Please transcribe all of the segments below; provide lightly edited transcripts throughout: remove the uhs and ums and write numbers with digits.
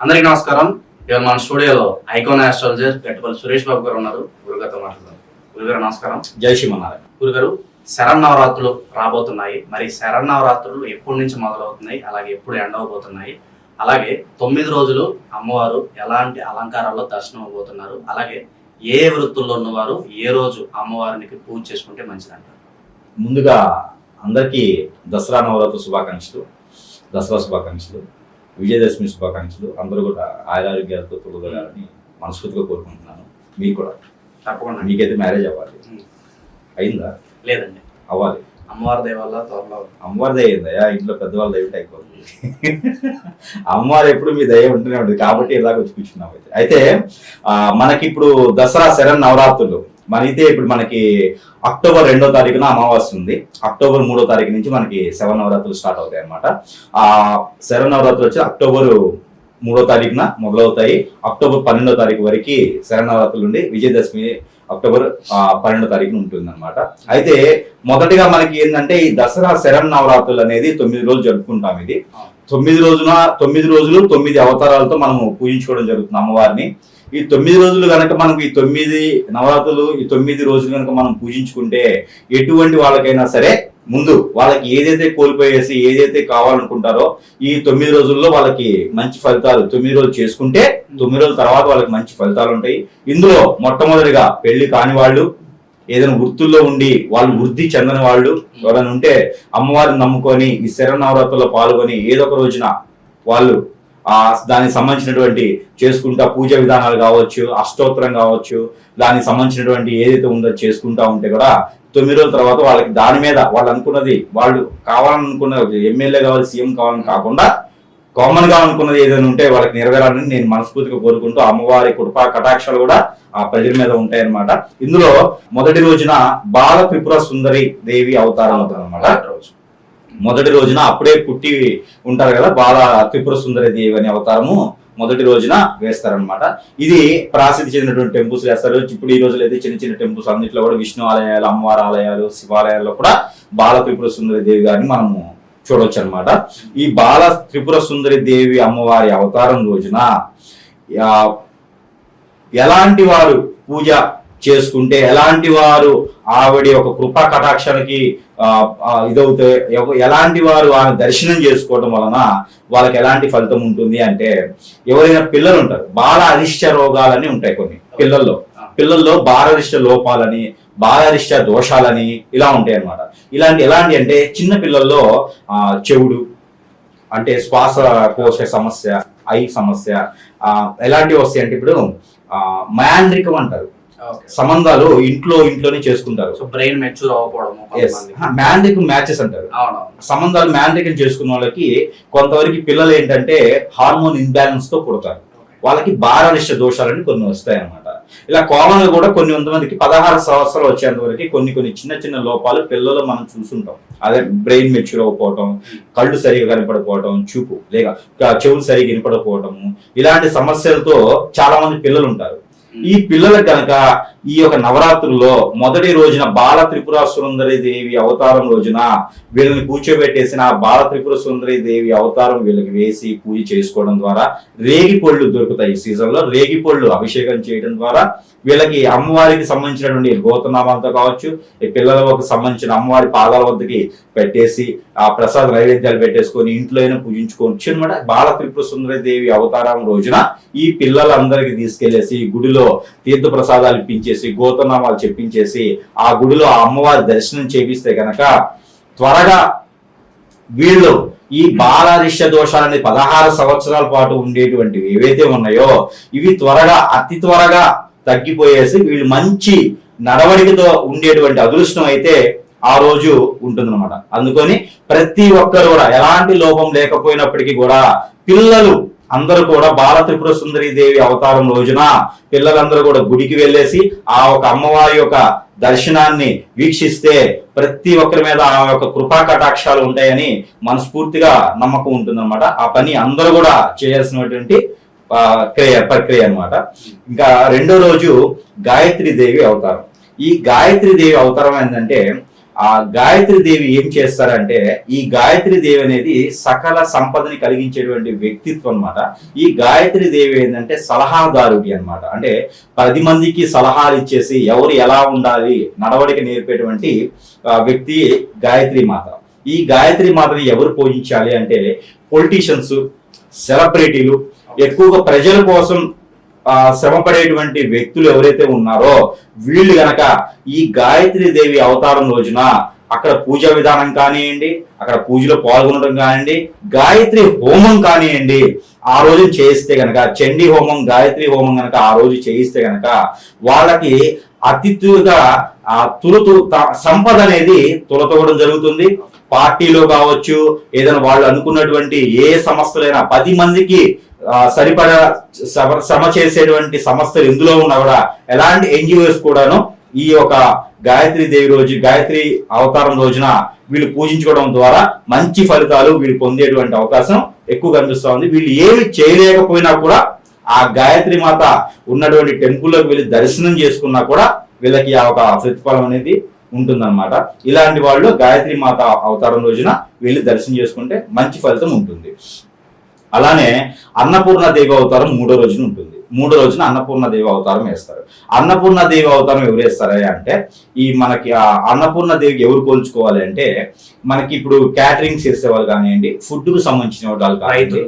అందరికీ నమస్కారం. ఇవాళ మన స్టూడియోలో ఐకాన్ ఆస్ట్రాలజర్ గట్టిపల్లి సురేష్ బాబు గారు ఉన్నారు. గురుగారితో మాట్లాడదాం. గురుగారు నమస్కారం. జై శ్రీమన్నారాయణ. గురుగారు, శరన్నవరాత్రులు రాబోతున్నాయి. మరి శరన్నవరాత్రులు ఎప్పటి నుంచి మొదలవుతున్నాయి, అలాగే ఎప్పుడు ఎండ్ అవబోతున్నాయి, అలాగే 9 రోజులు అమ్మవారు ఎలాంటి అలంకారాల్లో దర్శనం అవబోతున్నారు, అలాగే ఏ వృత్తుల్లో ఉన్నవారు ఏ రోజు అమ్మవారికి పూజ చేసుకుంటే మంచిదంటారు? ముందుగా అందరికీ దసరా నవరాత్రి శుభాకాంక్షలు, దసరా శుభాకాంక్షలు, విజయదశమి శుభాకాంక్షలు. అందరూ కూడా ఆయురారోగ్యాలతో తొలగాలని మనస్ఫూర్తిగా కోరుకుంటున్నాను. మీకు కూడా తప్పకుండా. మీకైతే మ్యారేజ్ అవ్వాలి, అయిందా? లేదండి, అవ్వాలి. అమ్మవారి దయ వల్ల త్వరలో. అమ్మవారి దయ అయిందా? ఇంట్లో పెద్దవాళ్ళ దయ అయిపోతుంది. అమ్మవారు ఎప్పుడు మీ దయ ఉంటూనే ఉంటుంది కాబట్టి ఇలాగ వచ్చి కూర్చున్నాం. అయితే మనకి ఇప్పుడు దసరా శరణ్ నవరాత్రులు మనైతే ఇప్పుడు మనకి అక్టోబర్ 2వ తారీఖున అమావాస్య ఉంది. అక్టోబర్ 3వ తారీఖు నుంచి మనకి శరన్నవరాత్రులు స్టార్ట్ అవుతాయి అనమాట. ఆ శరన్నవరాత్రులు వచ్చి అక్టోబర్ 3వ తారీఖున మొదలవుతాయి. అక్టోబర్ 12వ తారీఖు వరకు శరన్నవరాత్రులు ఉండి విజయదశమి అక్టోబర్ 12వ తారీఖున ఉంటుంది అనమాట. అయితే మొదటిగా మనకి ఏంటంటే ఈ దసరా శరన్నవరాత్రులు అనేది 9 రోజులు జరుపుకుంటాం. ఇది 9 రోజులు 9 అవతారాలతో మనము పూజించుకోవడం జరుగుతుంది అమ్మవారిని. ఈ 9 రోజులు కనుక మనకు ఈ 9 నవరాత్రులు ఈ 9 రోజులు కనుక మనం పూజించుకుంటే ఎటువంటి వాళ్ళకైనా సరే ముందు వాళ్ళకి ఏదైతే కోల్పోయేసి ఏదైతే కావాలనుకుంటారో ఈ 9 రోజుల్లో వాళ్ళకి మంచి ఫలితాలు 9 రోజులు చేసుకుంటే 9 రోజుల తర్వాత వాళ్ళకి మంచి ఫలితాలు ఉంటాయి. ఇందులో మొట్టమొదటిగా పెళ్లి కాని వాళ్ళు, ఏదైనా వృత్తుల్లో ఉండి వాళ్ళు వృద్ధి చెందని వాళ్ళు ఎవరైనా ఉంటే అమ్మవారిని నమ్ముకొని ఈ శరన్నవరాత్రుల్లో పాల్గొని ఏదో ఒక రోజున వాళ్ళు దానికి సంబంధించినటువంటి చేసుకుంటా పూజ విధానాలు కావచ్చు, అష్టోత్తరం కావచ్చు, దానికి సంబంధించినటువంటి ఏదైతే ఉందో చేసుకుంటా ఉంటే కూడా 9 రోజుల తర్వాత వాళ్ళకి దాని మీద వాళ్ళు అనుకున్నది, వాళ్ళు కావాలనుకున్న ఎమ్మెల్యే కావాలి, సీఎం కావాలని కాకుండా కామన్ గా అనుకున్నది ఏదైనా ఉంటే వాళ్ళకి నెరవేరాలని నేను మనస్ఫూర్తిగా కోరుకుంటూ అమ్మవారి కృపా కటాక్షాలు కూడా ఆ ప్రజల మీద ఉంటాయి అన్నమాట. ఇందులో మొదటి రోజున బాల త్రిపుర సుందరి దేవి అవతారం అవుతుంది అనమాట. మొదటి రోజున అప్పుడే పుట్టి ఉంటారు కదా బాల త్రిపుర సుందరి దేవి అనే అవతారము మొదటి రోజున వేస్తారనమాట. ఇది ప్రసిద్ధి చెందినటువంటి టెంపుల్స్ వేస్తారు. ఇప్పుడు ఈ రోజులో అయితే చిన్న చిన్న టెంపుల్స్ అన్నింటిలో కూడా విష్ణు ఆలయాలు, అమ్మవారి ఆలయాలు, శివాలయాల్లో కూడా బాల త్రిపుర సుందరి దేవి గారిని మనము చూడవచ్చు అనమాట. ఈ బాల త్రిపుర సుందరి దేవి అమ్మవారి అవతారం రోజున ఎలాంటి వారు పూజ చేసుకుంటే, ఎలాంటి వారు ఆవిడ ఒక కృపా కటాక్షానికి ఇదవుతే, ఎలాంటి వారు ఆమె దర్శనం చేసుకోవడం వలన వాళ్ళకి ఎలాంటి ఫలితం ఉంటుంది అంటే, ఎవరైనా పిల్లలు ఉంటారు, బాల అరిష్ట రోగాలని ఉంటాయి కొన్ని పిల్లల్లో బాలరిష్ట లోపాలని, బాలరిష్ట దోషాలని ఇలా ఉంటాయి అన్నమాట. ఎలాంటి అంటే చిన్న పిల్లల్లో చెవుడు అంటే శ్వాసకోశ సమస్య, ఐ సమస్య ఎలాంటివి వస్తాయి అంటే ఇప్పుడు మ్యాండ్రికం అంటారు. సంబంధాలు ఇంట్లోనే చేసుకుంటారు. బ్రెయిన్ మెచ్యూర్ అవ్వకపోవడం, మ్యాండ్రిక్ మ్యాచెస్ అంటారు. సంబంధాలు మ్యాండ్రికం చేసుకున్న వాళ్ళకి కొంతవరకు పిల్లలు ఏంటంటే హార్మోన్ ఇన్బ్యాలెన్స్ తో పుడతారు. వాళ్ళకి బాలరిష్ట దోషాలని కొన్ని వస్తాయి అన్నమాట. ఇలా కామన్ గా కూడా కొంతమందికి 16 సంవత్సరాలు వచ్చేంత వరకు కొన్ని చిన్న చిన్న లోపాలు పిల్లలు మనం చూస్తుంటాం. అదే బ్రెయిన్ మెచ్యూర్ అవ్వకపోవటం, కళ్ళు సరిగా కనపడకపోవటం, చూపు లేక చెవులు సరిగా వినపడకపోవటము, ఇలాంటి సమస్యలతో చాలా మంది పిల్లలు ఉంటారు. ఈ పిల్లలకు కనుక ఈ యొక్క నవరాత్రుల్లో మొదటి రోజున బాల త్రిపుర సుందరి దేవి అవతారం రోజున వీళ్ళని కూర్చోబెట్టేసిన ఆ బాల త్రిపుర సుందరి దేవి అవతారం వీళ్ళకి వేసి పూజ చేసుకోవడం ద్వారా రేగి పళ్ళు దొరుకుతాయి. ఈ సీజన్ లో రేగి పళ్ళు అభిషేకం చేయడం ద్వారా వీళ్ళకి అమ్మవారికి సంబంధించినటువంటి గోతనామాలతో కావచ్చు, ఈ పిల్లలకు సంబంధించిన అమ్మవారి పాదాల వద్దకి పెట్టేసి ఆ ప్రసాద నైవేద్యాలు పెట్టేసుకొని ఇంట్లో అయినా పూజించుకోవచ్చు అనమాట. బాల త్రిపుర సుందరి దేవి అవతారం రోజున ఈ పిల్లలందరికీ తీసుకెళ్లేసి గుడిలో తీర్థ ప్రసాదాలు ఇప్పించేసి గోతనామాలు చెప్పించేసి ఆ గుడిలో ఆ అమ్మవారి దర్శనం చేపిస్తే గనక త్వరగా వీళ్ళు ఈ బాలరిష్ట దోషాలని 16 సంవత్సరాల పాటు ఉండేటువంటివి ఏవైతే ఉన్నాయో ఇవి అతి త్వరగా తగ్గిపోయేసి వీళ్ళు మంచి నడవడికతో ఉండేటువంటి అదృష్టం అయితే ఆ రోజు ఉంటుందన్నమాట. అందుకని ప్రతి ఒక్కరు కూడా ఎలాంటి లోపం లేకపోయినప్పటికీ కూడా పిల్లలు అందరూ కూడా బాల త్రిపుర సుందరి దేవి అవతారం రోజున పిల్లలందరూ కూడా గుడికి వెళ్ళేసి ఆ ఒక అమ్మవారి యొక్క దర్శనాన్ని వీక్షిస్తే ప్రతి ఒక్కరి మీద ఆ యొక్క కృపా కటాక్షాలు ఉంటాయని మనస్ఫూర్తిగా నమ్మకం ఉంటుందన్నమాట. ఆ పని అందరూ కూడా చేయాల్సినటువంటి ప్రక్రియ అన్నమాట. ఇంకా 2వ రోజు గాయత్రి దేవి అవతారం. ఈ గాయత్రి దేవి అవతారం ఏంటంటే ఆ గాయత్రి దేవి ఏం చేస్తారంటే, ఈ గాయత్రి దేవి అనేది సకల సంపదని కలిగించేటువంటి వ్యక్తిత్వం అన్నమాట. ఈ గాయత్రి దేవి ఏంటంటే సలహాదారుడి అన్నమాట. అంటే 10 మందికి సలహాలు ఇచ్చేసి ఎవరు ఎలా ఉండాలి నడవడిక నేర్పేటువంటి వ్యక్తి గాయత్రి మాత. ఈ గాయత్రి మాతని ఎవరు పూజించాలి అంటే పొలిటీషియన్స్, సెలబ్రిటీలు, ఎక్కువగా ప్రజల కోసం శ్రమపడేటువంటి వ్యక్తులు ఎవరైతే ఉన్నారో వీళ్ళు గనక ఈ గాయత్రి దేవి అవతారం రోజున అక్కడ పూజా విధానం కానివ్వండి, అక్కడ పూజలో పాల్గొనడం కానివ్వండి, గాయత్రి హోమం కానివ్వండి ఆ రోజు చేయిస్తే గనక, చండీ హోమం, గాయత్రి హోమం గనక ఆ రోజు చేయిస్తే గనక వాళ్ళకి అతిథులుగా సంపద అనేది తులతోవడం జరుగుతుంది. పార్టీలో కావచ్చు, ఏదైనా వాళ్ళు అనుకున్నటువంటి ఏ సంస్థలైనా 10 మందికి సరిపడా శ్రమ చేసేటువంటి సంస్థలు ఎందులో ఉన్నా కూడా, ఎలాంటి ఎన్జిఓస్ కూడాను ఈ యొక్క గాయత్రి దేవి రోజు, గాయత్రి అవతారం రోజున వీళ్ళు పూజించుకోవడం ద్వారా మంచి ఫలితాలు వీళ్ళు పొందేటువంటి అవకాశం ఎక్కువ కనిపిస్తా ఉంది. వీళ్ళు ఏమి చేయలేకపోయినా కూడా ఆ గాయత్రి మాత ఉన్నటువంటి టెంపుల్లోకి వెళ్ళి దర్శనం చేసుకున్నా కూడా వీళ్ళకి ఆ ఒక ప్రతిఫలం అనేది ఉంటుందన్నమాట. ఇలాంటి వాళ్ళు గాయత్రి మాత అవతారం రోజున వెళ్ళి దర్శనం చేసుకుంటే మంచి ఫలితం ఉంటుంది. అలానే అన్నపూర్ణ దేవి అవతారం 3వ రోజున ఉంటుంది. 3వ రోజున అన్నపూర్ణ దేవి అవతారం వేస్తారు. అన్నపూర్ణ దేవి అవతారం ఎవరు వేస్తారా అంటే, ఈ మనకి ఆ అన్నపూర్ణ దేవికి ఎవరు కోల్చుకోవాలి అంటే, మనకి ఇప్పుడు క్యాటరింగ్ చేసేవాళ్ళు కానివ్వండి, ఫుడ్ కు సంబంధించిన వాళ్ళు కానివ్వండి,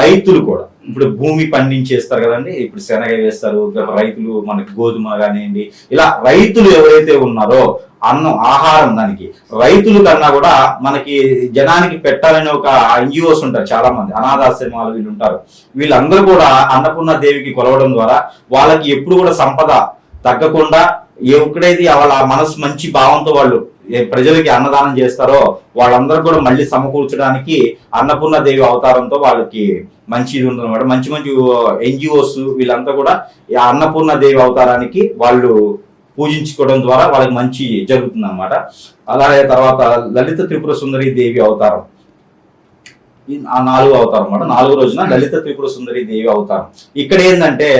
రైతులు కూడా ఇప్పుడు భూమి పండించేస్తారు కదండి, ఇప్పుడు శనగ వేస్తారు రైతులు, మనకి గోధుమ కానివ్వండి, ఇలా రైతులు ఎవరైతే ఉన్నారో అన్నం, ఆహారం, దానికి రైతులు కన్నా కూడా మనకి జనానికి పెట్టాలని ఒక ఎన్జిఓస్ ఉంటారు, చాలా మంది అనాథాశ్రమాలు వీళ్ళు ఉంటారు. వీళ్ళందరూ కూడా అన్నపూర్ణ దేవికి కొలవడం ద్వారా వాళ్ళకి ఎప్పుడు కూడా సంపద తగ్గకుండా, ఎక్కడైతే వాళ్ళ మనసు మంచి భావంతో వాళ్ళు ప్రజలకి అన్నదానం చేస్తారో వాళ్ళందరూ కూడా మళ్ళీ సమకూర్చడానికి అన్నపూర్ణ దేవి అవతారంతో వాళ్ళకి మంచి ఇది ఉంటుందన్నమాట. మంచి మంచి ఎన్జిఓస్ వీళ్ళంతా కూడా ఈ అన్నపూర్ణ దేవి అవతారానికి వాళ్ళు పూజించుకోవడం ద్వారా వాళ్ళకి మంచి జరుగుతుంది అన్నమాట. అలాగే తర్వాత లలిత త్రిపుర సుందరి దేవి అవతారం, ఆ 4వ అవతారం అన్నమాట. 4వ రోజున లలిత త్రిపుర సుందరి దేవి అవతారం. ఇక్కడ ఏంటంటే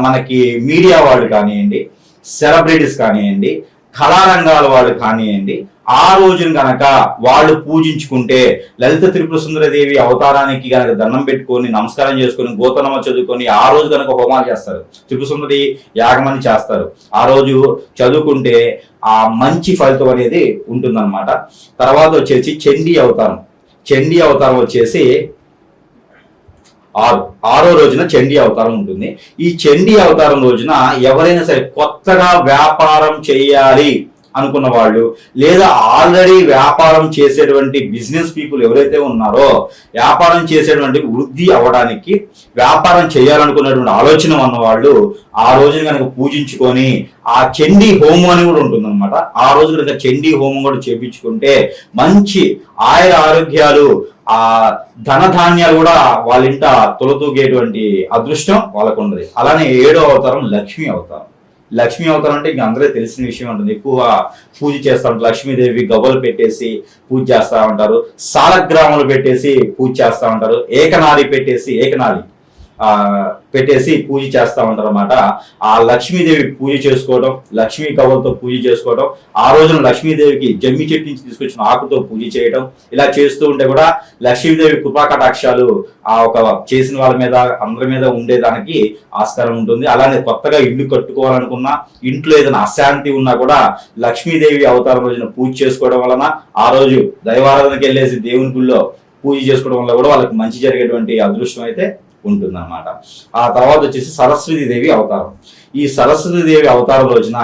మనకి మీడియా వాళ్ళు కానివ్వండి, సెలబ్రిటీస్ కానివ్వండి, కళారంగాల వాళ్ళు కానివ్వండి, ఆ రోజున గనక వాళ్ళు పూజించుకుంటే, లలిత త్రిపుర సుందరి దేవి అవతారానికి గనక దండం పెట్టుకొని నమస్కారం చేసుకొని గోతనమ చదువుకొని ఆ రోజు గనక హోమాలు చేస్తారు, త్రిపుర సుందరి యాగమని చేస్తారు. ఆ రోజు చదువుకుంటే ఆ మంచి ఫలితం అనేది ఉంటుందన్నమాట. తర్వాత వచ్చేసి చండీ అవతారం. చండీ అవతారం వచ్చేసి 6వ రోజున చండీ అవతారం ఉంటుంది. ఈ చండీ అవతారం రోజున ఎవరైనా సరే కొత్తగా వ్యాపారం చేయాలి అనుకున్న వాళ్ళు, లేదా ఆల్రెడీ వ్యాపారం చేసేటువంటి బిజినెస్ పీపుల్ ఎవరైతే ఉన్నారో, వ్యాపారం చేసేటువంటి వృద్ధి అవ్వడానికి, వ్యాపారం చేయాలనుకున్నటువంటి ఆలోచన ఉన్న వాళ్ళు ఆ రోజున కనుక పూజించుకొని ఆ చండీ హోమం అని కూడా ఉంటుంది అనమాట. ఆ రోజు కనుక చండీ హోమం కూడా చేపించుకుంటే మంచి ఆయుర ఆరోగ్యాలు, ఆ ధనధాన్యాలు కూడా వాళ్ళ ఇంట తొలతూగేటువంటి అదృష్టం వాళ్ళకు ఉన్నది. అలానే 7వ అవతారం లక్ష్మీ అవతారం. లక్ష్మీ అవతారం అంటే ఇంక అందరూ తెలిసిన విషయం ఉంటుంది. ఎక్కువ పూజ చేస్తూ ఉంటారు. లక్ష్మీదేవి గవ్వలు పెట్టేసి పూజ చేస్తూ ఉంటారు, సాలగ్రాములు పెట్టేసి పూజ చేస్తూ ఉంటారు, ఏకనారి పెట్టేసి పూజ చేస్తూ ఉంటారు అన్నమాట. ఆ లక్ష్మీదేవి పూజ చేసుకోవడం, లక్ష్మీ గవ్వలతో పూజ చేసుకోవడం, ఆ రోజున లక్ష్మీదేవికి జమ్మి చెట్టు నుంచి తీసుకొచ్చిన ఆకుతో పూజ చేయడం, ఇలా చేస్తూ ఉంటే కూడా లక్ష్మీదేవి కృపా కటాక్షాలు ఆ ఒక చేసిన వాళ్ళ మీద అందరి మీద ఉండేదానికి ఆస్కారం ఉంటుంది. అలానే కొత్తగా ఇల్లు కట్టుకోవాలనుకున్నా, ఇంట్లో ఏదైనా అశాంతి ఉన్నా కూడా లక్ష్మీదేవి అవతారం రోజున పూజ చేసుకోవడం వలన, ఆ రోజు దైవారాధనకి వెళ్ళేసి దేవుని గుళ్ళో పూజ చేసుకోవడం వల్ల కూడా వాళ్ళకి మంచి జరిగేటువంటి అదృష్టం అయితే ఉంటుందన్నమాట. ఆ తర్వాత వచ్చేసి సరస్వతి దేవి అవతారం. ఈ సరస్వతి దేవి అవతారం రోజున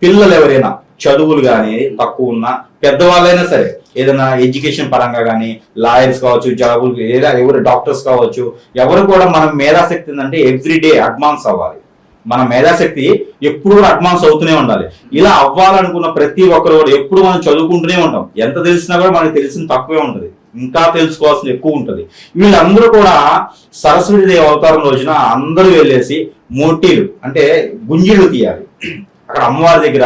పిల్లలు ఎవరైనా చదువులు కానీ తక్కువ ఉన్నా, పెద్దవాళ్ళైనా సరే ఏదైనా ఎడ్యుకేషన్ పరంగా కానీ, లాయర్స్ కావచ్చు, జాబులు, ఎవరు డాక్టర్స్ కావచ్చు, ఎవరు కూడా మనం మేధాశక్తి అంటే ఎవ్రీడే అడ్వాన్స్ అవ్వాలి. మన మేధాశక్తి ఎప్పుడు కూడా అడ్వాన్స్ అవుతూనే ఉండాలి. ఇలా అవ్వాలనుకున్న ప్రతి ఒక్కరు కూడా ఎప్పుడు మనం చదువుకుంటూనే ఉంటాం. ఎంత తెలిసినా కూడా మనకి తెలిసిన తక్కువే ఉంటుంది, ఇంకా తెలుసుకోవాల్సింది ఎక్కువ ఉంటుంది. వీళ్ళందరూ కూడా సరస్వతి దేవి అవతారం రోజున అందరూ వెళ్ళేసి మోటీలు అంటే గుంజిళ్ళు తీయాలి. అక్కడ అమ్మవారి దగ్గర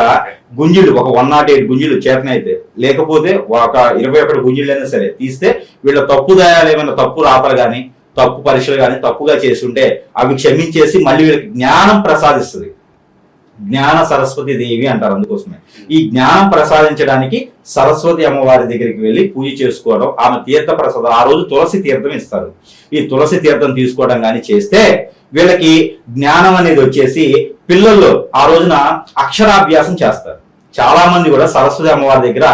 గుంజిళ్ళు ఒక 108 గుంజిళ్ళు చేతనైతే, లేకపోతే ఒక 21 గుంజిళ్ళు అయినా సరే తీస్తే వీళ్ళ తప్పుదాయాలు ఏమైనా తప్పు రాతలు కానీ, తప్పు పరీక్షలు కానీ తప్పుగా చేస్తుంటే అవి క్షమించేసి మళ్ళీ వీళ్ళకి జ్ఞానం ప్రసాదిస్తుంది. జ్ఞాన సరస్వతి దేవి అంటారు. అందుకోసమే ఈ జ్ఞానం ప్రసాదించడానికి సరస్వతి అమ్మవారి దగ్గరికి వెళ్ళి పూజ చేసుకోవడం, ఆమె తీర్థ ప్రసాదం, ఆ రోజు తులసి తీర్థం ఇస్తారు. ఈ తులసి తీర్థం తీసుకోవడం కానీ చేస్తే వీళ్ళకి జ్ఞానం అనేది వచ్చేసి, పిల్లల్లో ఆ రోజున అక్షరాభ్యాసం చేస్తారు. చాలా మంది కూడా సరస్వతి అమ్మవారి దగ్గర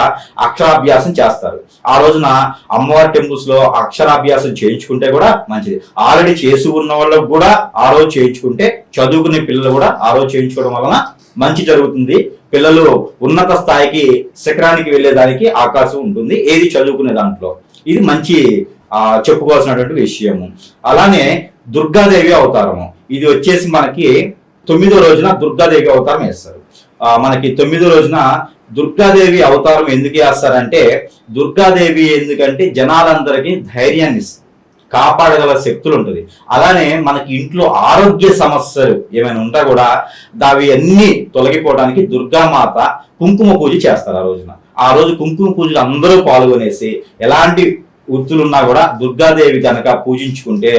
అక్షరాభ్యాసం చేస్తారు. ఆ రోజున అమ్మవారి టెంపుల్స్ లో అక్షరాభ్యాసం చేయించుకుంటే కూడా మంచిది. ఆల్రెడీ చేసి ఉన్న వాళ్ళకు కూడా ఆ రోజు చేయించుకుంటే, చదువుకునే పిల్లలు కూడా ఆ రోజు చేయించుకోవడం వలన మంచి జరుగుతుంది. పిల్లలు ఉన్నత స్థాయికి శిఖరానికి వెళ్ళేదానికి అవకాశం ఉంటుంది, ఏది చదువుకునే దాంట్లో. ఇది మంచి చెప్పుకోవాల్సినటువంటి విషయము. అలానే దుర్గాదేవి అవతారము, ఇది వచ్చేసి మనకి 9వ రోజున దుర్గాదేవి అవతారం వేస్తారు. మనకి 9వ రోజున దుర్గాదేవి అవతారం ఎందుకు వేస్తారంటే, దుర్గాదేవి ఎందుకంటే జనాలందరికీ ధైర్యాన్ని కాపాడగల శక్తులు ఉంటుంది. అలానే మనకి ఇంట్లో ఆరోగ్య సమస్యలు ఏమైనా ఉంటా కూడా అవి అన్ని తొలగిపోవడానికి దుర్గామాత కుంకుమ పూజ చేస్తారు ఆ రోజున. ఆ రోజు కుంకుమ పూజలు అందరూ పాల్గొనేసి, ఎలాంటి వృత్తులున్నా కూడా దుర్గాదేవి కనుక పూజించుకుంటే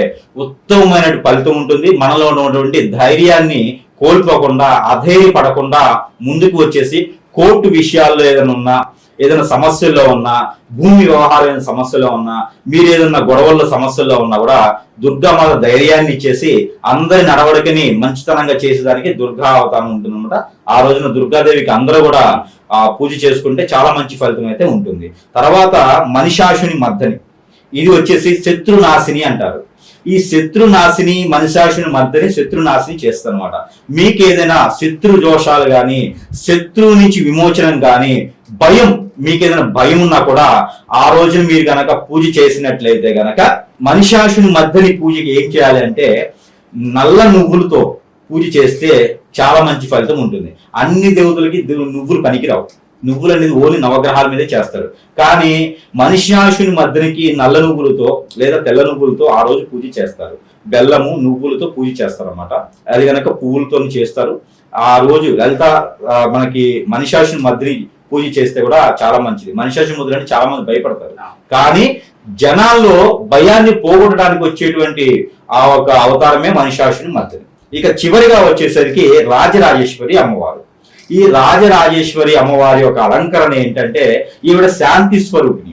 ఉత్తమమైన ఫలితం ఉంటుంది. మనలో ఉన్నటువంటి ధైర్యాన్ని కోల్పోకుండా, అధైర్యపడకుండా ముందుకు వచ్చేసి కోర్టు విషయాల్లో ఏదైనా సమస్యల్లో ఉన్నా, భూమి వ్యవహారమైన సమస్యలో ఉన్నా, మీరు ఏదైనా గొడవల్లో సమస్యల్లో ఉన్నా కూడా దుర్గామాత ధైర్యాన్ని ఇచ్చేసి అందరి నడవడికని మంచితనంగా చేసేదానికి దుర్గా అవతారం ఉంటుందన్నమాట. ఆ రోజున దుర్గాదేవికి అందరూ కూడా పూజ చేసుకుంటే చాలా మంచి ఫలితం అయితే ఉంటుంది. తర్వాత మనిషాసుని మర్దని, ఇది వచ్చేసి శత్రునాశిని అంటారు. ఈ శత్రునాశిని, మనిషాసుని మర్దని శత్రునాశిని చేస్తారు అనమాట. మీకు ఏదైనా శత్రు దోషాలు కానీ, శత్రువు నుంచి విమోచనం కానీ, భయం, మీకు ఏదైనా భయం ఉన్నా కూడా ఆ రోజు మీరు గనక పూజ చేసినట్లయితే గనక, మనిషాసుని మర్దని పూజకి ఏం చేయాలి అంటే, నల్ల నువ్వులతో పూజ చేస్తే చాలా మంచి ఫలితం ఉంటుంది. అన్ని దేవతలకి నువ్వులు పనికిరావు. నువ్వులు అనేది ఓన్లీ నవగ్రహాల మీదే చేస్తారు. కానీ మనిషాసుని మర్దనికి నల్ల నువ్వులతో లేదా తెల్ల నువ్వులతో ఆ రోజు పూజ చేస్తారు. బెల్లము నువ్వులతో పూజ చేస్తారు అన్నమాట. అది కనుక పువ్వులతో చేస్తారు. ఆ రోజు లలిత మనకి మనిషాసుని మర్దని పూజ చేస్తే కూడా చాలా మంచిది. మనిషాసుని ముద్ర అంటే చాలా మంది భయపడతారు, కానీ జనాల్లో భయాన్ని పోగొట్టడానికి వచ్చేటువంటి ఆ ఒక అవతారమే మనిషాసుని మర్దని. ఇక చివరిగా వచ్చేసరికి రాజరాజేశ్వరి అమ్మవారు. ఈ రాజరాజేశ్వరి అమ్మవారి యొక్క అలంకరణ ఏంటంటే, ఈవిడ శాంతి స్వరూపిణి.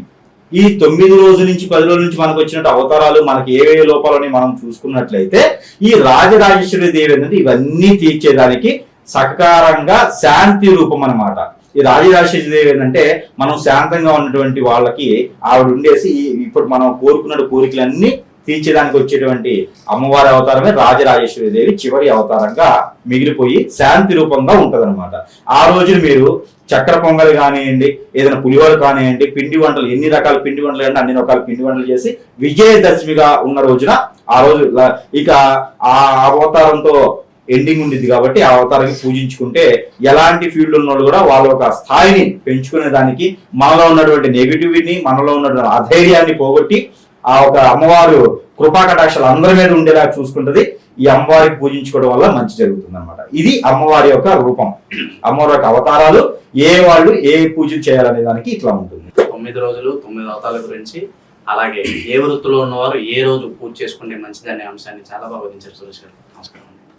ఈ 9 రోజుల నుంచి 10 రోజుల నుంచి మనకు వచ్చినట్టు అవతారాలు మనకి ఏ లోపాలని మనం చూసుకున్నట్లయితే, ఈ రాజరాజేశ్వరి దేవి అనేది ఇవన్నీ తీర్చేదానికి సకారంగా శాంతి రూపం అన్నమాట. ఈ రాజరాజేశ్వరి దేవి ఏంటంటే, మనం శాంతంగా ఉన్నటువంటి వాళ్ళకి ఆవిడ ఉండేసి ఇప్పుడు మనం కోరుకున్న కోరికలన్నీ తీర్చేదానికి వచ్చేటువంటి అమ్మవారి అవతారమే రాజరాజేశ్వరి దేవి చివరి అవతారంగా మిగిలిపోయి శాంతి రూపంగా ఉంటదన్నమాట. ఆ రోజున మీరు చక్కెర పొంగల్ కానివ్వండి, ఏదైనా పులిహోర కానివ్వండి, పిండి వంటలు, ఎన్ని రకాల పిండి వంటలు అంటే అన్ని రకాల పిండి వంటలు చేసి విజయదశమిగా ఉన్న రోజున ఆ రోజు ఇక ఆ అవతారంతో ఎండింగ్ ఉండిద్ది కాబట్టి ఆ అవతారాన్ని పూజించుకుంటే ఎలాంటి ఫీల్డ్ ఉన్న వాళ్ళు కూడా వాళ్ళ ఒక స్థాయిని పెంచుకునే దానికి, మనలో ఉన్నటువంటి నెగిటివిటీని, మనలో ఉన్నటువంటి అధైర్యాన్ని పోగొట్టి ఆ ఒక అమ్మవారు కృపా కటాక్షాలు అందరి మీద ఉండేలా చూసుకుంటది. ఈ అమ్మవారికి పూజించుకోవడం వల్ల మంచి జరుగుతుంది అనమాట. ఇది అమ్మవారి యొక్క రూపం. అమ్మవారి యొక్క అవతారాలు ఏ వాళ్ళు ఏ పూజలు చేయాలనే దానికి ఇట్లా ఉంటుంది. 9 రోజులు 9 అవతారాల గురించి, అలాగే ఏ వృత్తిలో ఉన్నవారు ఏ రోజు పూజ చేసుకుంటే మంచిది అనే అంశాన్ని చాలా బాగా వివరించారు సురేష్ గారు. నమస్కారం.